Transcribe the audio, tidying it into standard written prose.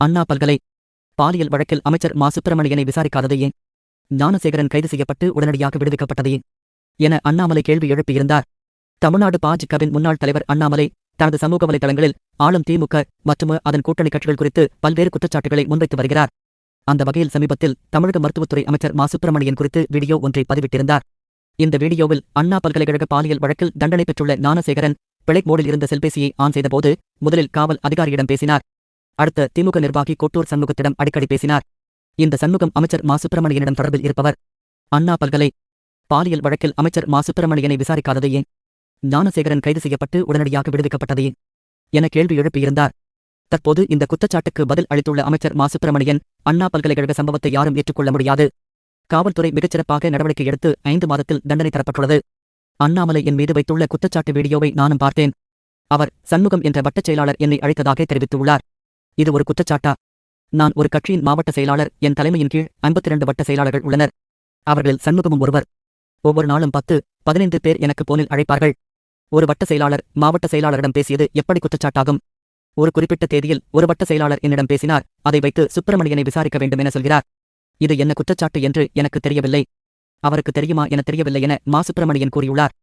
அண்ணா பல்கலை பாலியல் வழக்கில் அமைச்சர் மா. சுப்பிரமணியனை விசாரிக்காதது ஏன்? ஞானசேகரன் கைது செய்யப்பட்டு உடனடியாக விடுவிக்கப்பட்டது ஏன் என அண்ணாமலை கேள்வி எழுப்பியிருந்தார். தமிழ்நாடு பா.ஜ.வின் முன்னாள் தலைவர் அண்ணாமலை தனது சமூக வலைதளங்களில் ஆளும் திமுக மற்றும் அதன் கூட்டணி கட்சிகள் குறித்து பல்வேறு குற்றச்சாட்டுகளை முன்வைத்து வருகிறார். அந்த வகையில் சமீபத்தில் தமிழக மருத்துவத்துறை அமைச்சர் மா. சுப்பிரமணியன் குறித்து வீடியோ ஒன்றை பதிவிட்டிருந்தார். இந்த வீடியோவில் அண்ணா பல்கலைக்கழக பாலியல் வழக்கில் தண்டனை பெற்றுள்ள ஞானசேகரன் பிளைட் மோடில் இருந்த செல்பேசியை ஆன் செய்தபோது முதலில் காவல் அதிகாரியிடம் பேசினார். அடுத்த திமுக நிர்வாகி கோட்டூர் சண்முகத்திடம் அடிக்கடி பேசினார். இந்த சண்முகம் அமைச்சர் மா. சுப்பிரமணியனிடம் தொடர்பில் இருப்பவர். அண்ணா பல்கலை பாலியல் வழக்கில் அமைச்சர் மா. சுப்பிரமணியனை விசாரிக்காதது ஏன்? ஞானசேகரன் கைது செய்யப்பட்டு உடனடியாக விடுவிக்கப்பட்டது ஏன் என கேள்வி எழுப்பியிருந்தார். தற்போது இந்த குற்றச்சாட்டுக்கு பதில் அளித்துள்ள அமைச்சர் மா. சுப்பிரமணியன், அண்ணா பல்கலைக்கழக சம்பவத்தை யாரும் ஏற்றுக்கொள்ள முடியாது. காவல்துறை மிகச்சிறப்பாக நடவடிக்கை எடுத்து 5 மாதத்தில் தண்டனை தரப்பட்டுள்ளது. அண்ணாமலை என் மீது வைத்துள்ள குற்றச்சாட்டு வீடியோவை நானும் பார்த்தேன். அவர் சண்முகம் என்ற வட்டச் செயலாளர் என்னை அழைத்ததாக தெரிவித்துள்ளார். இது ஒரு குற்றச்சாட்டா? நான் ஒரு கட்சியின் மாவட்ட செயலாளர். என் தலைமையின் கீழ் 52 வட்ட செயலாளர்கள் உள்ளனர். அவர்களில் சண்முகமும் ஒருவர். ஒவ்வொரு நாளும் 10-15 பேர் எனக்கு போனில் அழைப்பார்கள். ஒரு வட்ட செயலாளர் மாவட்ட செயலாளரிடம் பேசியது எப்படி குற்றச்சாட்டாகும்? ஒரு குறிப்பிட்ட தேதியில் ஒரு வட்ட செயலாளர் என்னிடம் பேசினார். அதை வைத்து சுப்பிரமணியனை விசாரிக்க வேண்டும் என சொல்கிறார். இது என்ன குற்றச்சாட்டு என்று எனக்கு தெரியவில்லை. அவருக்கு தெரியுமா என தெரியவில்லை என மா. சுப்பிரமணியன் கூறியுள்ளார்.